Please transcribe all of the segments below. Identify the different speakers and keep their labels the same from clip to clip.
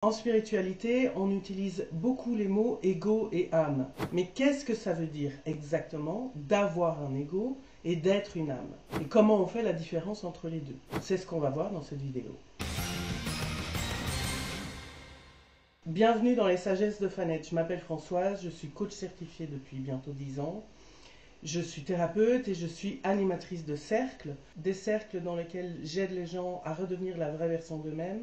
Speaker 1: En spiritualité, on utilise beaucoup les mots ego et âme. Mais qu'est-ce que ça veut dire exactement d'avoir un ego et d'être une âme? Et comment on fait la différence entre les deux? C'est ce qu'on va voir dans cette vidéo. Bienvenue dans les Sagesses de Fanette. Je m'appelle Françoise, je suis coach certifiée depuis bientôt 10 ans. Je suis thérapeute et je suis animatrice de cercles, des cercles dans lesquels j'aide les gens à redevenir la vraie version d'eux-mêmes,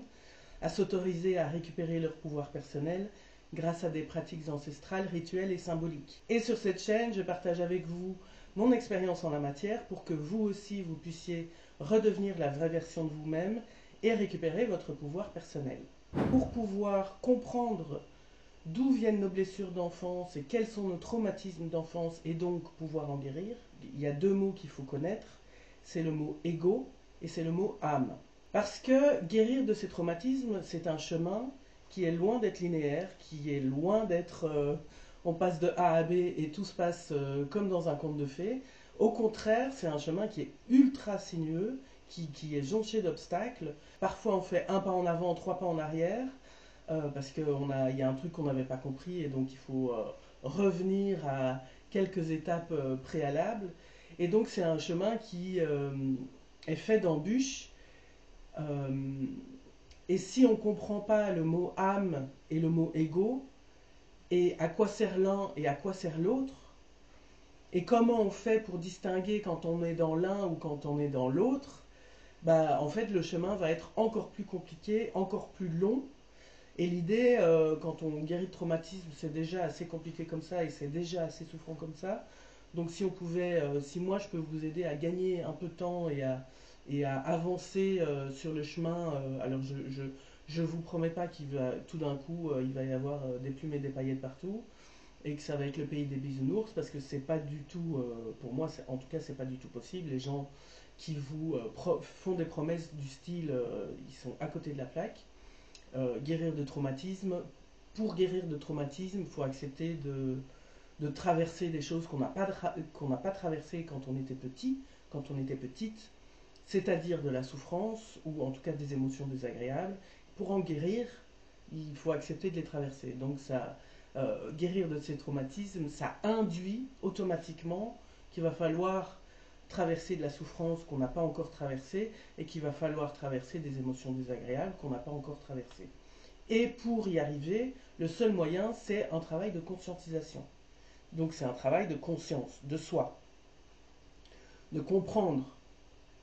Speaker 1: à s'autoriser à récupérer leur pouvoir personnel grâce à des pratiques ancestrales, rituelles et symboliques. Et sur cette chaîne, je partage avec vous mon expérience en la matière pour que vous aussi vous puissiez redevenir la vraie version de vous-même et récupérer votre pouvoir personnel. Pour pouvoir comprendre d'où viennent nos blessures d'enfance et quels sont nos traumatismes d'enfance et donc pouvoir en guérir, il y a deux mots qu'il faut connaître, c'est le mot ego et c'est le mot âme. Parce que guérir de ces traumatismes, c'est un chemin qui est loin d'être linéaire, qui est loin d'être on passe de A à B et tout se passe comme dans un conte de fées. Au contraire, c'est un chemin qui est ultra sinueux, qui est jonché d'obstacles. Parfois on fait un pas en avant, trois pas en arrière, parce qu'il y a un truc qu'on n'avait pas compris et donc il faut revenir à quelques étapes préalables. Et donc c'est un chemin qui est fait d'embûches. Euh, et si on ne comprend pas le mot âme et le mot ego, et à quoi sert l'un et à quoi sert l'autre, et comment on fait pour distinguer quand on est dans l'un ou quand on est dans l'autre, bah, en fait le chemin va être encore plus compliqué, encore plus long. Et l'idée, quand on guérit de traumatisme, c'est déjà assez compliqué comme ça et c'est déjà assez souffrant comme ça. Donc si on pouvait, si moi je peux vous aider à gagner un peu de temps et à avancer sur le chemin, alors je vous promets pas qu'il va tout d'un coup il va y avoir des plumes et des paillettes partout et que ça va être le pays des bisounours parce que c'est pas du tout, pour moi en tout cas c'est pas du tout possible. Les gens qui vous font des promesses du style, ils sont à côté de la plaque. Guérir de traumatisme. Pour guérir de traumatisme, il faut accepter de traverser des choses qu'on n'a pas traversées quand on était petit, quand on était petite, c'est-à-dire de la souffrance ou en tout cas des émotions désagréables. Pour en guérir, il faut accepter de les traverser. Donc guérir de ces traumatismes, ça induit automatiquement qu'il va falloir traverser de la souffrance qu'on n'a pas encore traversée et qu'il va falloir traverser des émotions désagréables qu'on n'a pas encore traversées. Et pour y arriver, le seul moyen, c'est un travail de conscientisation. Donc c'est un travail de conscience, de soi, de comprendre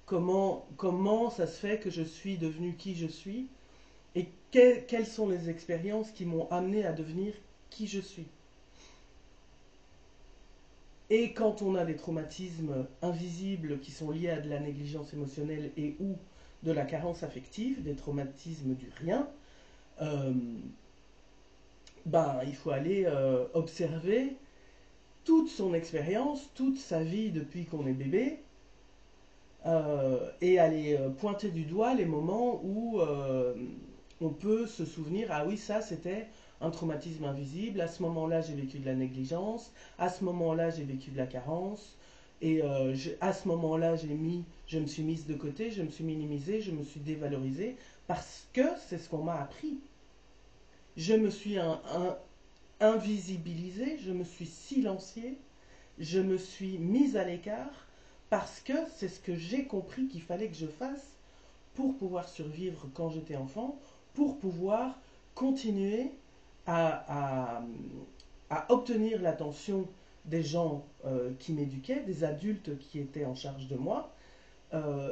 Speaker 1: comment ça se fait que je suis devenu qui je suis et quelles sont les expériences qui m'ont amené à devenir qui je suis. Et quand on a des traumatismes invisibles qui sont liés à de la négligence émotionnelle et ou de la carence affective, des traumatismes du rien, il faut aller observer toute son expérience, toute sa vie depuis qu'on est bébé, et aller pointer du doigt les moments où on peut se souvenir, ah oui, ça c'était un traumatisme invisible, à ce moment-là j'ai vécu de la négligence, à ce moment-là j'ai vécu de la carence, et à ce moment-là je me suis mise de côté, je me suis minimisée, je me suis dévalorisée, parce que c'est ce qu'on m'a appris. Je me suis invisibilisée, je me suis silenciée, je me suis mise à l'écart, parce que c'est ce que j'ai compris qu'il fallait que je fasse pour pouvoir survivre quand j'étais enfant, pour pouvoir continuer à, à obtenir l'attention des gens qui m'éduquaient, des adultes qui étaient en charge de moi,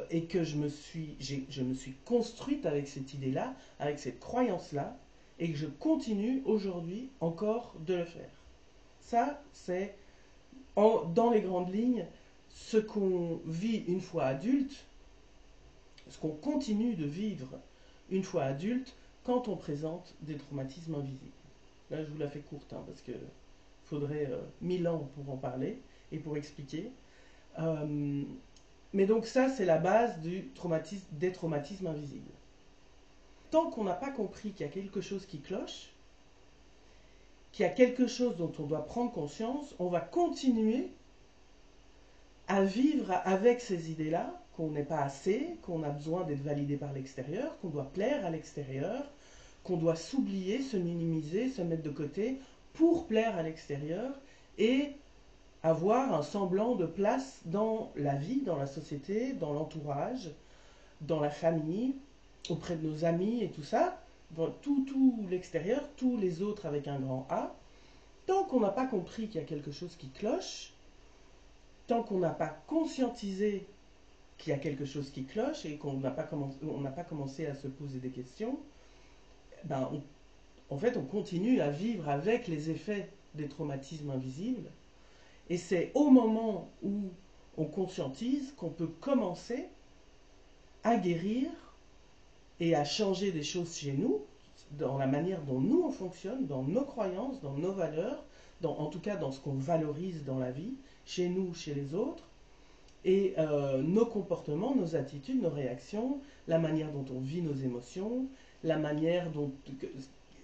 Speaker 1: et que je me suis construite avec cette idée-là, avec cette croyance-là, et que je continue aujourd'hui encore de le faire. Ça, c'est dans les grandes lignes ce qu'on vit une fois adulte, ce qu'on continue de vivre une fois adulte quand on présente des traumatismes invisibles. Là, je vous la fais courte, parce qu'il faudrait 1000 ans pour en parler et pour expliquer. Mais donc ça, c'est la base des traumatismes invisibles. Tant qu'on n'a pas compris qu'il y a quelque chose qui cloche, qu'il y a quelque chose dont on doit prendre conscience, on va continuer à vivre avec ces idées-là, qu'on n'est pas assez, qu'on a besoin d'être validé par l'extérieur, qu'on doit plaire à l'extérieur, qu'on doit s'oublier, se minimiser, se mettre de côté pour plaire à l'extérieur et avoir un semblant de place dans la vie, dans la société, dans l'entourage, dans la famille, auprès de nos amis et tout ça, dans tout l'extérieur, tous les autres avec un grand A. Tant qu'on n'a pas compris qu'il y a quelque chose qui cloche, tant qu'on n'a pas conscientisé qu'il y a quelque chose qui cloche et qu'on n'a pas commencé à se poser des questions, ben en fait, on continue à vivre avec les effets des traumatismes invisibles. Et c'est au moment où on conscientise qu'on peut commencer à guérir et à changer des choses chez nous, dans la manière dont nous on fonctionne, dans nos croyances, dans nos valeurs, en tout cas dans ce qu'on valorise dans la vie, chez nous, chez les autres, et nos comportements, nos attitudes, nos réactions, la manière dont on vit nos émotions, la manière dont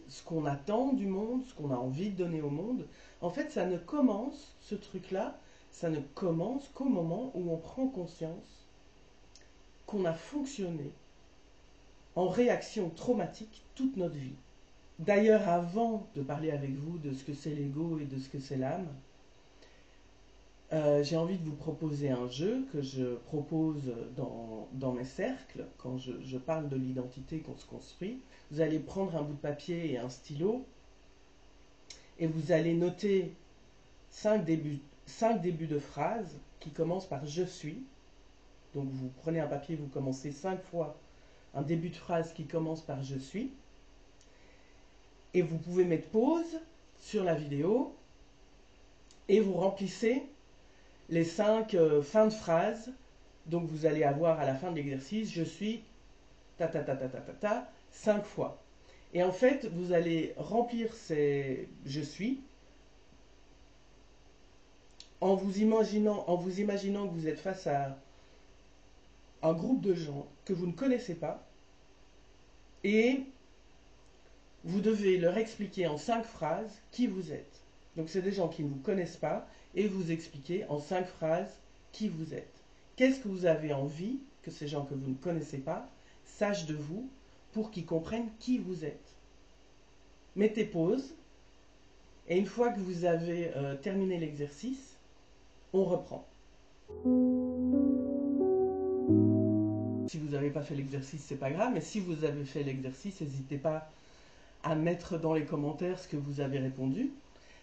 Speaker 1: ce qu'on attend du monde, ce qu'on a envie de donner au monde. En fait, ça ne commence, ce truc-là, ça ne commence qu'au moment où on prend conscience qu'on a fonctionné en réaction traumatique toute notre vie. D'ailleurs, avant de parler avec vous de ce que c'est l'ego et de ce que c'est l'âme, j'ai envie de vous proposer un jeu que je propose dans mes cercles, quand je parle de l'identité qu'on se construit. Vous allez prendre un bout de papier et un stylo, et vous allez noter 5 débuts de phrases qui commencent par « je suis ». Donc vous prenez un papier, vous commencez 5 fois un début de phrase qui commence par « je suis ». Et vous pouvez mettre pause sur la vidéo et vous remplissez les 5 fins de phrase. Donc vous allez avoir à la fin de l'exercice, je suis ta ta ta ta ta ta ta 5 fois. Et en fait, vous allez remplir ces je suis en vous imaginant que vous êtes face à un groupe de gens que vous ne connaissez pas et vous devez leur expliquer en 5 phrases qui vous êtes. Donc c'est des gens qui ne vous connaissent pas et vous expliquez en 5 phrases qui vous êtes. Qu'est-ce que vous avez envie que ces gens que vous ne connaissez pas sachent de vous pour qu'ils comprennent qui vous êtes. Mettez pause et une fois que vous avez terminé l'exercice, on reprend. Si vous n'avez pas fait l'exercice, c'est pas grave, mais si vous avez fait l'exercice, n'hésitez pas à mettre dans les commentaires ce que vous avez répondu.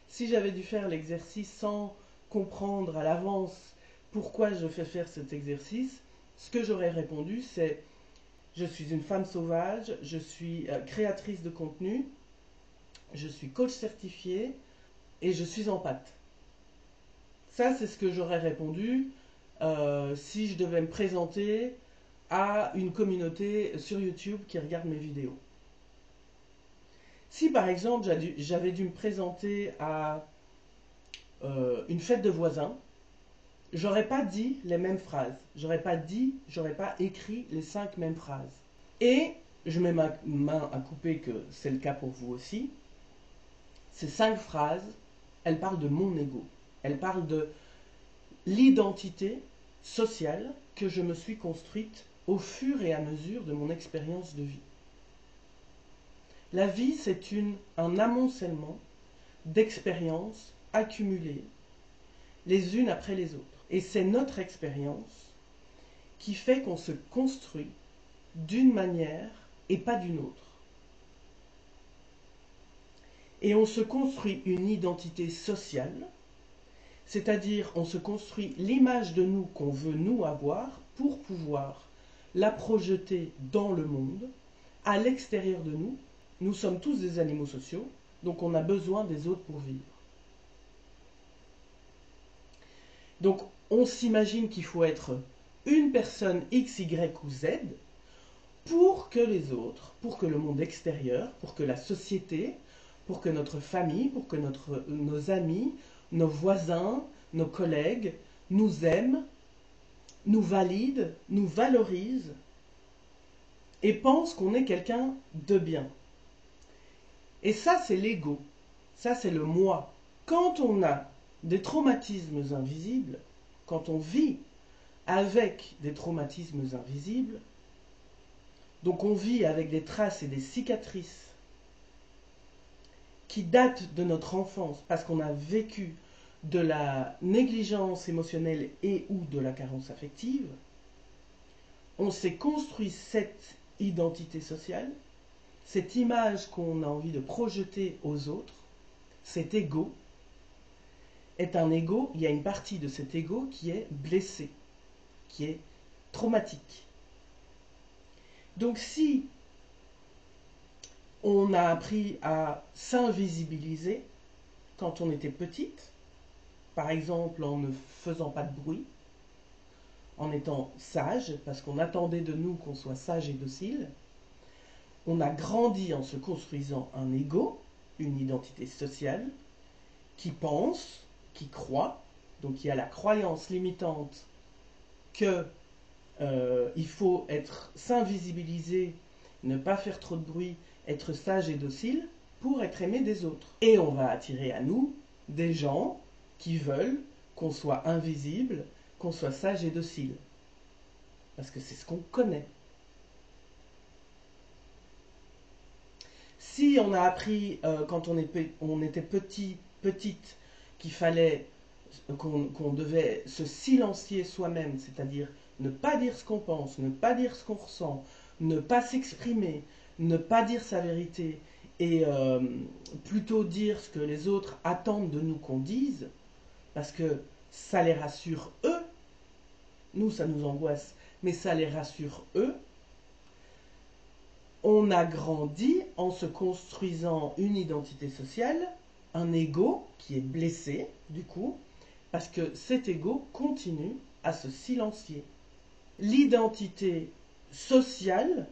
Speaker 1: Si j'avais dû faire l'exercice sans comprendre à l'avance pourquoi je fais faire cet exercice, ce que j'aurais répondu, c'est « Je suis une femme sauvage, je suis créatrice de contenu, je suis coach certifié et je suis empathe. » Ça, c'est ce que j'aurais répondu si je devais me présenter à une communauté sur YouTube qui regarde mes vidéos. Si par exemple j'avais dû me présenter à une fête de voisins, j'aurais pas dit les mêmes phrases. J'aurais pas écrit les 5 mêmes phrases. Et je mets ma main à couper que c'est le cas pour vous aussi. Ces 5 phrases, elles parlent de mon ego. Elles parlent de l'identité sociale que je me suis construite au fur et à mesure de mon expérience de vie. La vie, c'est un amoncellement d'expériences accumulées les unes après les autres. Et c'est notre expérience qui fait qu'on se construit d'une manière et pas d'une autre. Et on se construit une identité sociale, c'est-à-dire on se construit l'image de nous qu'on veut nous avoir pour pouvoir la projeter dans le monde, à l'extérieur de nous. Nous sommes tous des animaux sociaux, donc on a besoin des autres pour vivre. Donc on s'imagine qu'il faut être une personne X, Y ou Z pour que les autres, pour que le monde extérieur, pour que la société, pour que notre famille, pour que nos amis, nos voisins, nos collègues nous aiment, nous valident, nous valorisent et pensent qu'on est quelqu'un de bien. Et ça, c'est l'ego. Ça, c'est le moi. Quand on a des traumatismes invisibles, quand on vit avec des traumatismes invisibles, donc on vit avec des traces et des cicatrices qui datent de notre enfance, parce qu'on a vécu de la négligence émotionnelle et ou de la carence affective, on s'est construit cette identité sociale, cette image qu'on a envie de projeter aux autres, cet ego, est un ego, il y a une partie de cet ego qui est blessée, qui est traumatique. Donc si on a appris à s'invisibiliser quand on était petite, par exemple en ne faisant pas de bruit, en étant sage, parce qu'on attendait de nous qu'on soit sage et docile, on a grandi en se construisant un ego, une identité sociale, qui pense, qui croit, donc il y a la croyance limitante que il faut s'invisibiliser, ne pas faire trop de bruit, être sage et docile pour être aimé des autres. Et on va attirer à nous des gens qui veulent qu'on soit invisible, qu'on soit sage et docile. Parce que c'est ce qu'on connaît. Si on a appris quand on était petite, qu'il fallait qu'on devait se silencier soi-même, c'est-à-dire ne pas dire ce qu'on pense, ne pas dire ce qu'on ressent, ne pas s'exprimer, ne pas dire sa vérité, et plutôt dire ce que les autres attendent de nous qu'on dise, parce que ça les rassure eux, nous ça nous angoisse, mais ça les rassure eux. On a grandi en se construisant une identité sociale, un ego qui est blessé, du coup, parce que cet ego continue à se silencier. L'identité sociale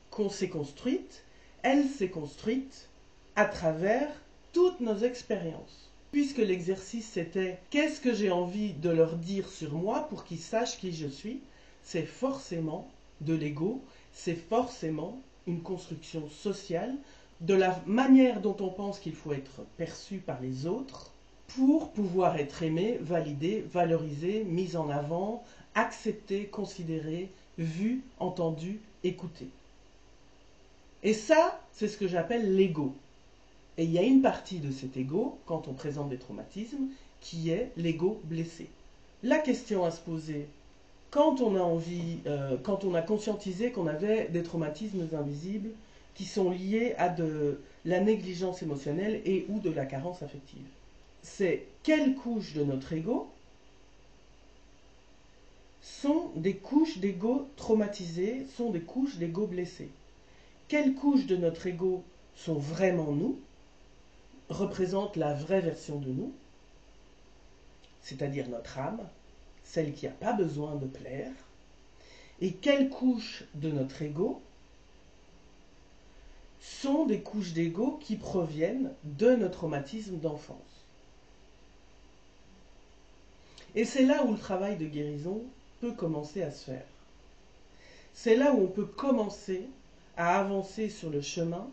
Speaker 1: qu'on s'est construite, elle s'est construite à travers toutes nos expériences. Puisque l'exercice c'était qu'est-ce que j'ai envie de leur dire sur moi pour qu'ils sachent qui je suis, c'est forcément de l'ego, c'est forcément une construction sociale, de la manière dont on pense qu'il faut être perçu par les autres pour pouvoir être aimé, validé, valorisé, mis en avant, accepté, considéré, vu, entendu, écouté. Et ça, c'est ce que j'appelle l'ego. Et il y a une partie de cet ego, quand on présente des traumatismes, qui est l'ego blessé. La question à se poser, quand on a conscientisé qu'on avait des traumatismes invisibles qui sont liés à de la négligence émotionnelle et ou de la carence affective, c'est quelles couches de notre ego sont des couches d'ego traumatisées, sont des couches d'ego blessées. Quelles couches de notre ego sont vraiment nous, représentent la vraie version de nous, c'est-à-dire notre âme, celle qui n'a pas besoin de plaire, et quelles couches de notre ego sont des couches d'ego qui proviennent de nos traumatismes d'enfance. Et c'est là où le travail de guérison peut commencer à se faire. C'est là où on peut commencer à avancer sur le chemin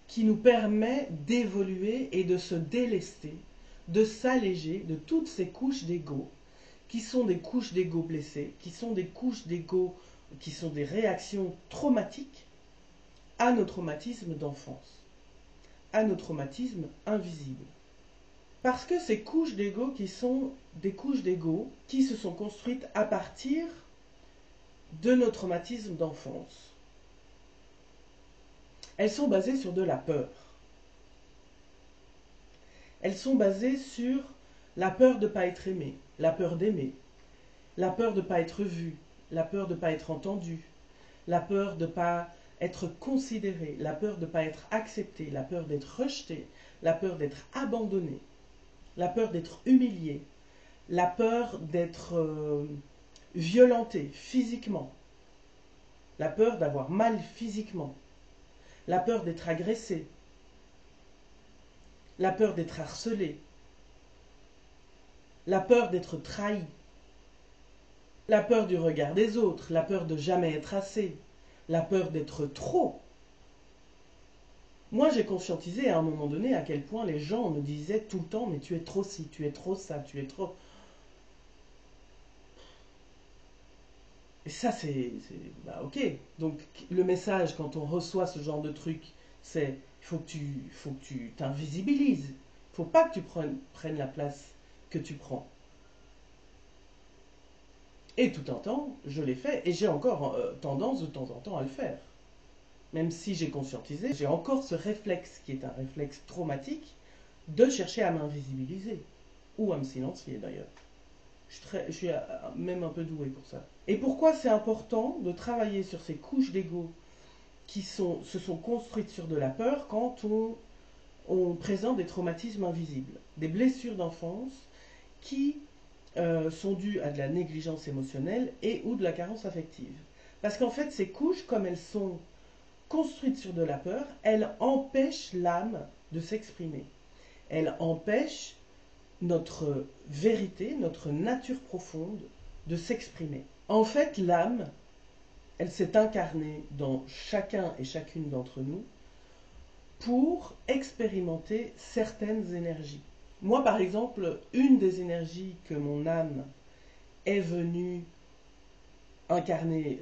Speaker 1: qui nous permet d'évoluer et de se délester, de s'alléger de toutes ces couches d'ego qui sont des couches d'ego blessées, qui sont des couches d'ego qui sont des réactions traumatiques à nos traumatismes d'enfance, à nos traumatismes invisibles. Parce que ces couches d'ego qui sont des couches d'ego qui se sont construites à partir de nos traumatismes d'enfance. Elles sont basées sur de la peur. Elles sont basées sur la peur de ne pas être aimé, la peur d'aimer, la peur de ne pas être vu, la peur de ne pas être entendu, la peur de ne pas être considéré, la peur de ne pas être accepté, la peur d'être rejeté, la peur d'être abandonné, la peur d'être humilié, la peur d'être violenté physiquement, la peur d'avoir mal physiquement, la peur d'être agressé, la peur d'être harcelé, la peur d'être trahi, la peur du regard des autres, la peur de jamais être assez, la peur d'être trop. Moi, j'ai conscientisé à un moment donné à quel point les gens me disaient tout le temps « mais tu es trop ci, tu es trop ça, tu es trop… » Et ça, c'est ok. Donc, le message, quand on reçoit ce genre de truc, Il faut que tu t'invisibilises. Il faut pas que tu prennes la place que tu prends. Et tout un temps, je l'ai fait, et j'ai encore tendance de temps en temps à le faire. Même si j'ai conscientisé, j'ai encore ce réflexe, qui est un réflexe traumatique, de chercher à m'invisibiliser. Ou à me silencier d'ailleurs. Je suis même un peu doué pour ça. Et pourquoi c'est important de travailler sur ces couches d'ego qui se sont construites sur de la peur quand on présente des traumatismes invisibles, des blessures d'enfance qui sont dues à de la négligence émotionnelle et ou de la carence affective. Parce qu'en fait, ces couches, comme elles sont construites sur de la peur, elles empêchent l'âme de s'exprimer. Elles empêchent notre vérité, notre nature profonde de s'exprimer. En fait, l'âme, elle s'est incarnée dans chacun et chacune d'entre nous pour expérimenter certaines énergies. Moi, par exemple, une des énergies que mon âme est venue incarner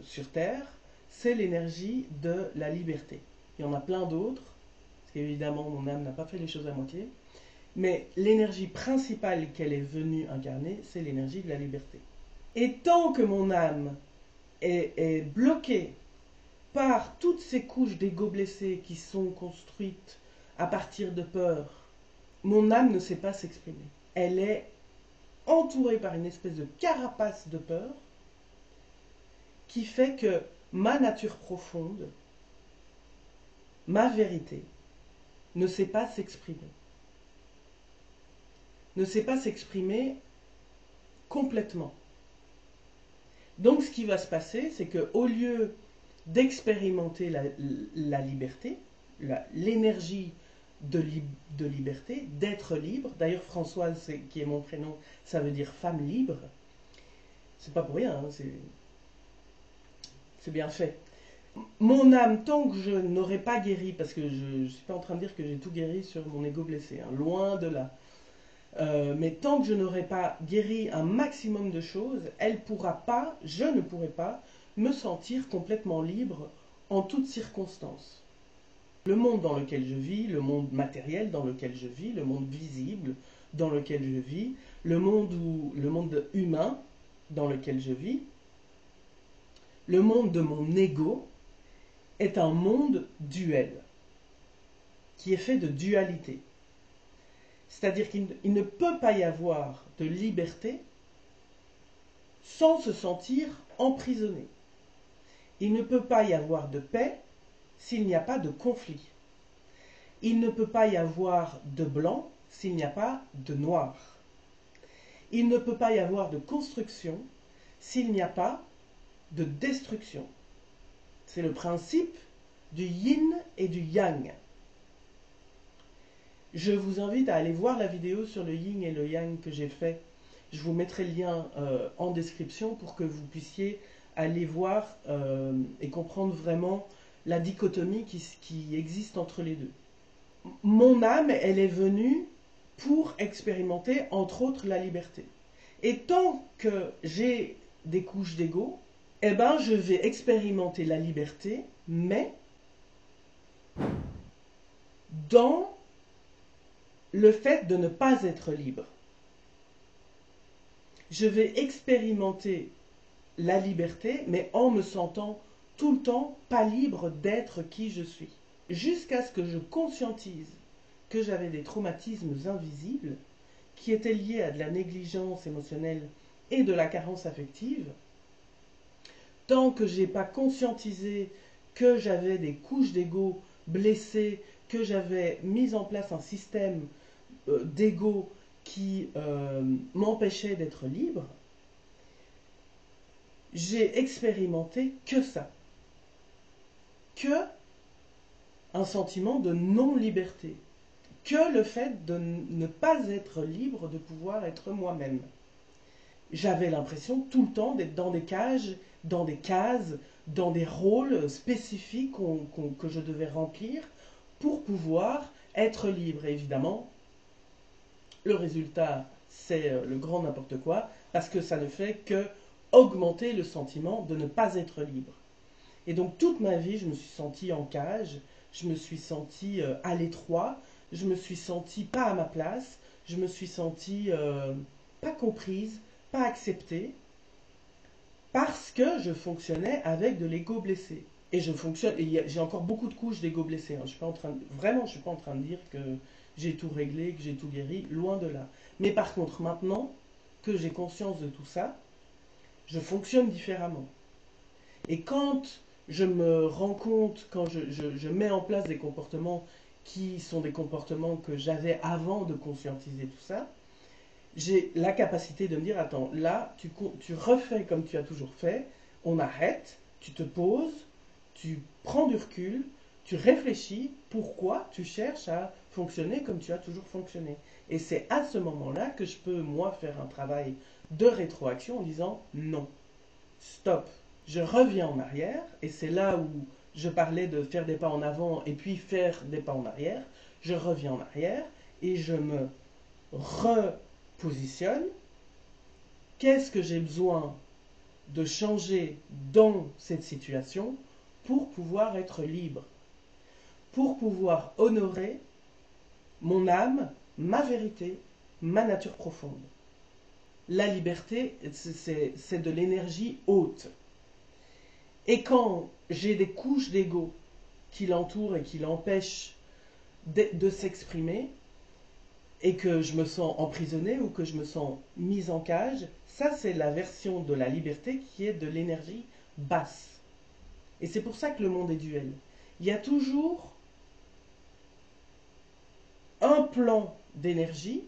Speaker 1: sur Terre, c'est l'énergie de la liberté. Il y en a plein d'autres, parce qu'évidemment, mon âme n'a pas fait les choses à moitié, mais l'énergie principale qu'elle est venue incarner, c'est l'énergie de la liberté. Et tant que mon âme est bloquée par toutes ces couches d'ego blessé qui sont construites à partir de peur, mon âme ne sait pas s'exprimer. Elle est entourée par une espèce de carapace de peur qui fait que ma nature profonde, ma vérité, ne sait pas s'exprimer. Ne sait pas s'exprimer complètement. Donc ce qui va se passer, c'est qu'au lieu d'expérimenter la liberté, l'énergie de liberté, d'être libre, d'ailleurs Françoise, qui est mon prénom, ça veut dire femme libre, c'est pas pour rien, hein, c'est bien fait. Mon âme, tant que je n'aurai pas guéri, parce que je ne suis pas en train de dire que j'ai tout guéri sur mon ego blessé, hein, loin de là, mais tant que je n'aurai pas guéri un maximum de choses, je ne pourrai pas me sentir complètement libre en toutes circonstances. Le monde dans lequel je vis, le monde matériel dans lequel je vis, le monde visible dans lequel je vis, le monde humain dans lequel je vis, le monde de mon ego est un monde duel, qui est fait de dualité. C'est-à-dire qu'il ne peut pas y avoir de liberté sans se sentir emprisonné. Il ne peut pas y avoir de paix s'il n'y a pas de conflit. Il ne peut pas y avoir de blanc s'il n'y a pas de noir. Il ne peut pas y avoir de construction s'il n'y a pas de destruction. C'est le principe du yin et du yang. Je vous invite à aller voir la vidéo sur le yin et le yang que j'ai fait. Je vous mettrai le lien en description pour que vous puissiez aller voir et comprendre vraiment la dichotomie qui existe entre les deux. Mon âme, elle est venue pour expérimenter, entre autres, la liberté. Et tant que j'ai des couches d'ego, eh ben, je vais expérimenter la liberté, mais dans le fait de ne pas être libre. Je vais expérimenter la liberté, mais en me sentant tout le temps pas libre d'être qui je suis. Jusqu'à ce que je conscientise que j'avais des traumatismes invisibles qui étaient liés à de la négligence émotionnelle et de la carence affective, tant que je n'ai pas conscientisé que j'avais des couches d'ego blessées, que j'avais mis en place un système d'ego qui m'empêchait d'être libre, j'ai expérimenté que ça. Que un sentiment de non-liberté. Que le fait de ne pas être libre de pouvoir être moi-même. J'avais l'impression tout le temps d'être dans des cages, dans des cases, dans des rôles spécifiques que je devais remplir pour pouvoir être libre. Et évidemment, le résultat, c'est le grand n'importe quoi, parce que ça ne fait que augmenter le sentiment de ne pas être libre. Et donc toute ma vie, je me suis sentie en cage, je me suis sentie à l'étroit, je me suis sentie pas à ma place, je me suis sentie pas comprise, pas acceptée, parce que je fonctionnais avec de l'ego blessé. Et je fonctionne, et j'ai encore beaucoup de couches d'ego blessé. Hein. Je suis pas en train de, vraiment, je suis pas en train de dire que j'ai tout réglé, que j'ai tout guéri, loin de là. Mais par contre, maintenant que j'ai conscience de tout ça, je fonctionne différemment. Et quand je me rends compte, quand je mets en place des comportements qui sont des comportements que j'avais avant de conscientiser tout ça, j'ai la capacité de me dire, attends, là, tu refais comme tu as toujours fait, on arrête, tu te poses, tu prends du recul, tu réfléchis pourquoi tu cherches à fonctionner comme tu as toujours fonctionné. Et c'est à ce moment-là que je peux, moi, faire un travail de rétroaction en disant non, stop, je reviens en arrière, et c'est là où je parlais de faire des pas en avant et puis faire des pas en arrière. Je reviens en arrière et je me repositionne. Qu'est-ce que j'ai besoin de changer dans cette situation pour pouvoir être libre, pour pouvoir honorer mon âme, ma vérité, ma nature profonde. La liberté, c'est de l'énergie haute. Et quand j'ai des couches d'ego qui l'entourent et qui l'empêchent de s'exprimer, et que je me sens emprisonnée ou que je me sens mise en cage, ça c'est la version de la liberté qui est de l'énergie basse. Et c'est pour ça que le monde est duel. Il y a toujours un plan d'énergie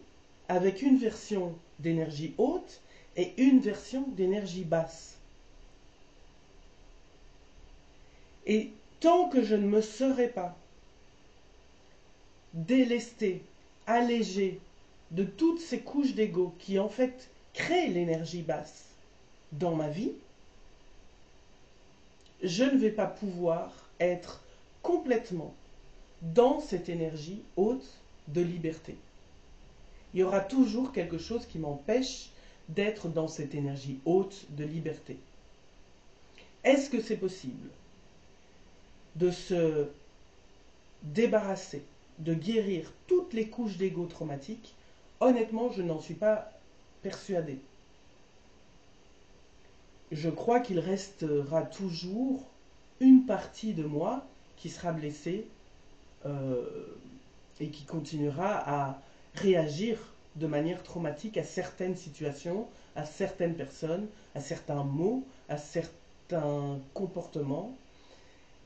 Speaker 1: avec une version d'énergie haute et une version d'énergie basse. Et tant que je ne me serai pas délestée, allégée de toutes ces couches d'ego qui en fait créent l'énergie basse dans ma vie, je ne vais pas pouvoir être complètement dans cette énergie haute de liberté. Il y aura toujours quelque chose qui m'empêche d'être dans cette énergie haute de liberté. Est-ce que c'est possible de se débarrasser, de guérir toutes les couches d'ego traumatiques? Honnêtement, je n'en suis pas persuadée. Je crois qu'il restera toujours une partie de moi qui sera blessée et qui continuera à réagir de manière traumatique à certaines situations, à certaines personnes, à certains mots, à certains comportements.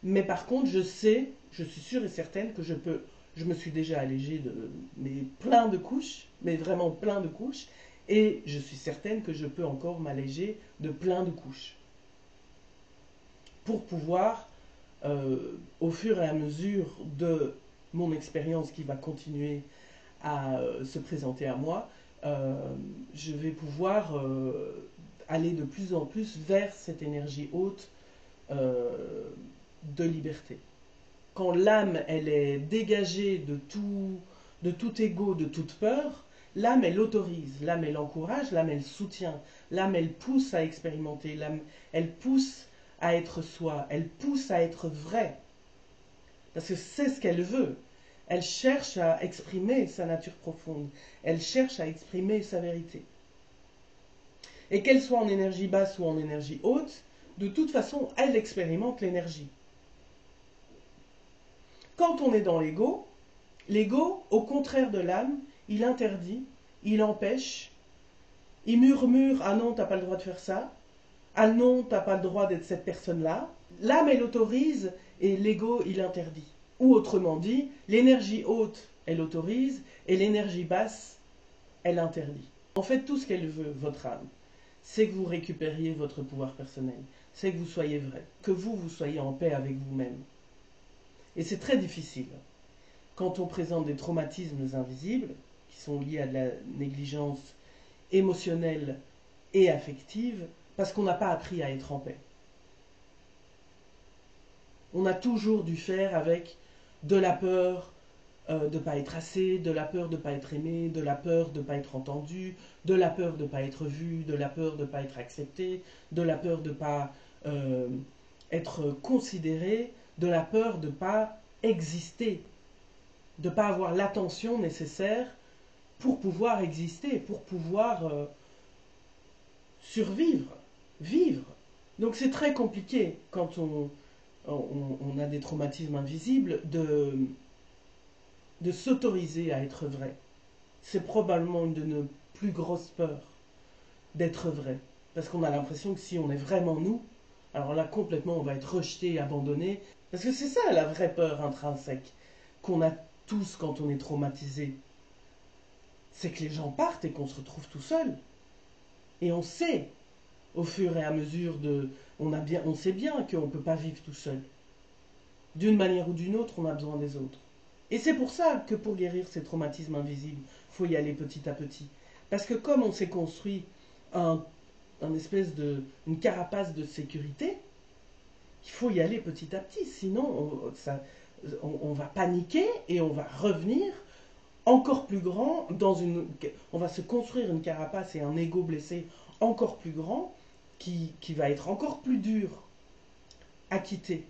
Speaker 1: Mais par contre, je sais, je suis sûre et certaine que je me suis déjà allégée de plein de couches, mais vraiment plein de couches, et je suis certaine que je peux encore m'alléger de plein de couches. Pour pouvoir, au fur et à mesure de mon expérience qui va continuer à se présenter à moi, je vais pouvoir aller de plus en plus vers cette énergie haute de liberté. Quand l'âme, elle est dégagée de tout ego, de toute peur, l'âme, elle autorise, l'âme, elle encourage, l'âme, elle soutient, l'âme, elle pousse à expérimenter, l'âme, elle pousse à être soi, elle pousse à être vrai. Parce que c'est ce qu'elle veut. Elle cherche à exprimer sa nature profonde. Elle cherche à exprimer sa vérité. Et qu'elle soit en énergie basse ou en énergie haute, de toute façon, elle expérimente l'énergie. Quand on est dans l'ego, au contraire de l'âme, il interdit, il empêche, il murmure « Ah non, t'as pas le droit de faire ça »,« Ah non, t'as pas le droit d'être cette personne-là ». L'âme, elle autorise et l'ego, il interdit. Ou autrement dit, l'énergie haute, elle autorise et l'énergie basse, elle interdit. En fait, tout ce qu'elle veut, votre âme, c'est que vous récupériez votre pouvoir personnel, c'est que vous soyez vrai, que vous soyez en paix avec vous-même. Et c'est très difficile. Quand on présente des traumatismes invisibles, qui sont liés à de la négligence émotionnelle et affective, parce qu'on n'a pas appris à être en paix. On a toujours dû faire avec de la peur de ne pas être assez, de la peur de ne pas être aimé, de la peur de ne pas être entendu, de la peur de ne pas être vu, de la peur de ne pas être accepté, de la peur de ne pas être considéré, de la peur de ne pas exister, de ne pas avoir l'attention nécessaire pour pouvoir exister, pour pouvoir survivre, vivre. Donc c'est très compliqué quand on a des traumatismes invisibles de s'autoriser à être vrai. C'est probablement une de nos plus grosses peurs, d'être vrai. Parce qu'on a l'impression que si on est vraiment nous, alors là complètement on va être rejeté et abandonné. Parce que c'est ça la vraie peur intrinsèque qu'on a tous quand on est traumatisé. C'est que les gens partent et qu'on se retrouve tout seul. Et on sait, au fur et à mesure de... On sait bien qu'on ne peut pas vivre tout seul. D'une manière ou d'une autre, on a besoin des autres. Et c'est pour ça que pour guérir ces traumatismes invisibles, il faut y aller petit à petit. Parce que comme on s'est construit une carapace de sécurité, il faut y aller petit à petit. Sinon, on va paniquer et on va revenir encore plus grand on va se construire une carapace et un ego blessé encore plus grand qui va être encore plus dur à quitter,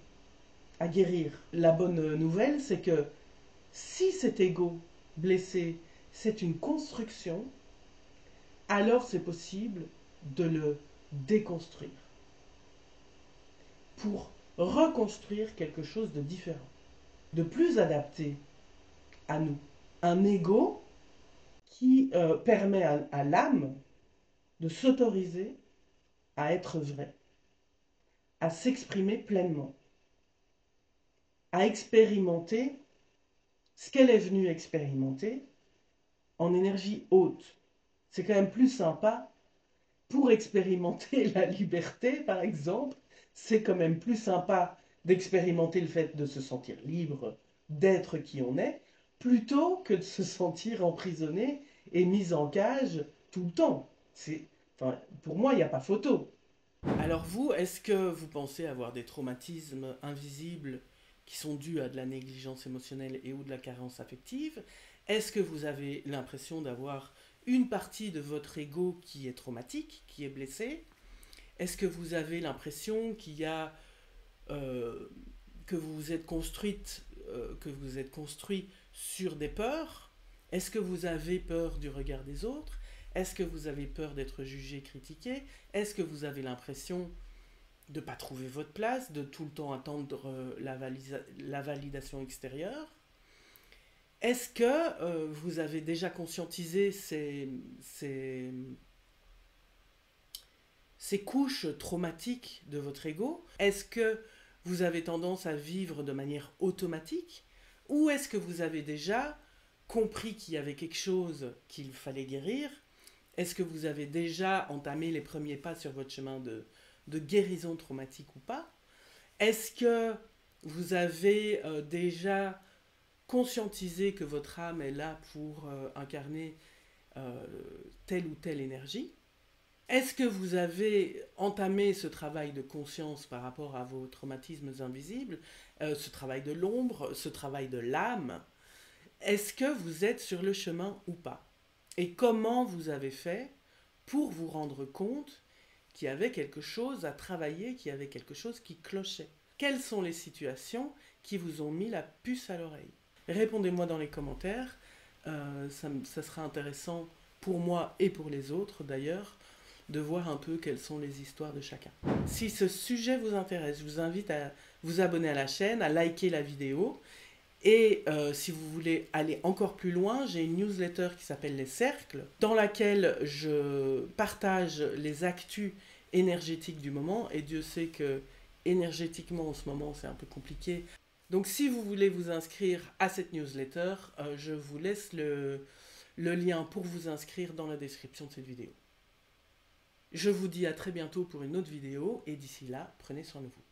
Speaker 1: à guérir. La bonne nouvelle, c'est que si cet ego blessé, c'est une construction, alors c'est possible de le déconstruire pour reconstruire quelque chose de différent, de plus adapté à nous. Un ego qui permet à l'âme de s'autoriser à être vrai, à s'exprimer pleinement, à expérimenter ce qu'elle est venue expérimenter en énergie haute. C'est quand même plus sympa pour expérimenter la liberté, par exemple. C'est quand même plus sympa d'expérimenter le fait de se sentir libre, d'être qui on est, plutôt que de se sentir emprisonné et mis en cage tout le temps. Pour moi, il n'y a pas photo. Alors vous, est-ce que vous pensez avoir des traumatismes invisibles qui sont dus à de la négligence émotionnelle et ou de la carence affective? Est-ce que vous avez l'impression d'avoir une partie de votre ego qui est traumatique, qui est blessée? Est-ce que vous avez l'impression qu'il y a que vous vous êtes que vous êtes construit sur des peurs? Est-ce que vous avez peur du regard des autres? Est-ce que vous avez peur d'être jugé, critiqué? Est-ce que vous avez l'impression de ne pas trouver votre place, de tout le temps attendre la validation extérieure? Est-ce que vous avez déjà conscientisé ces couches traumatiques de votre ego? Est-ce que vous avez tendance à vivre de manière automatique? Ou est-ce que vous avez déjà compris qu'il y avait quelque chose qu'il fallait guérir? Est-ce que vous avez déjà entamé les premiers pas sur votre chemin de guérison traumatique ou pas? Est-ce que vous avez déjà conscientisé que votre âme est là pour incarner telle ou telle énergie? Est-ce que vous avez entamé ce travail de conscience par rapport à vos traumatismes invisibles, ce travail de l'ombre, ce travail de l'âme? Est-ce que vous êtes sur le chemin ou pas? Et comment vous avez fait pour vous rendre compte qu'il y avait quelque chose à travailler, qu'il y avait quelque chose qui clochait? Quelles sont les situations qui vous ont mis la puce à l'oreille? Répondez-moi dans les commentaires, ça sera intéressant pour moi et pour les autres d'ailleurs, de voir un peu quelles sont les histoires de chacun. Si ce sujet vous intéresse, je vous invite à vous abonner à la chaîne, à liker la vidéo. Et si vous voulez aller encore plus loin, j'ai une newsletter qui s'appelle Les Cercles, dans laquelle je partage les actus énergétiques du moment. Et Dieu sait que énergétiquement en ce moment c'est un peu compliqué. Donc si vous voulez vous inscrire à cette newsletter, je vous laisse le lien pour vous inscrire dans la description de cette vidéo. Je vous dis à très bientôt pour une autre vidéo et d'ici là, prenez soin de vous.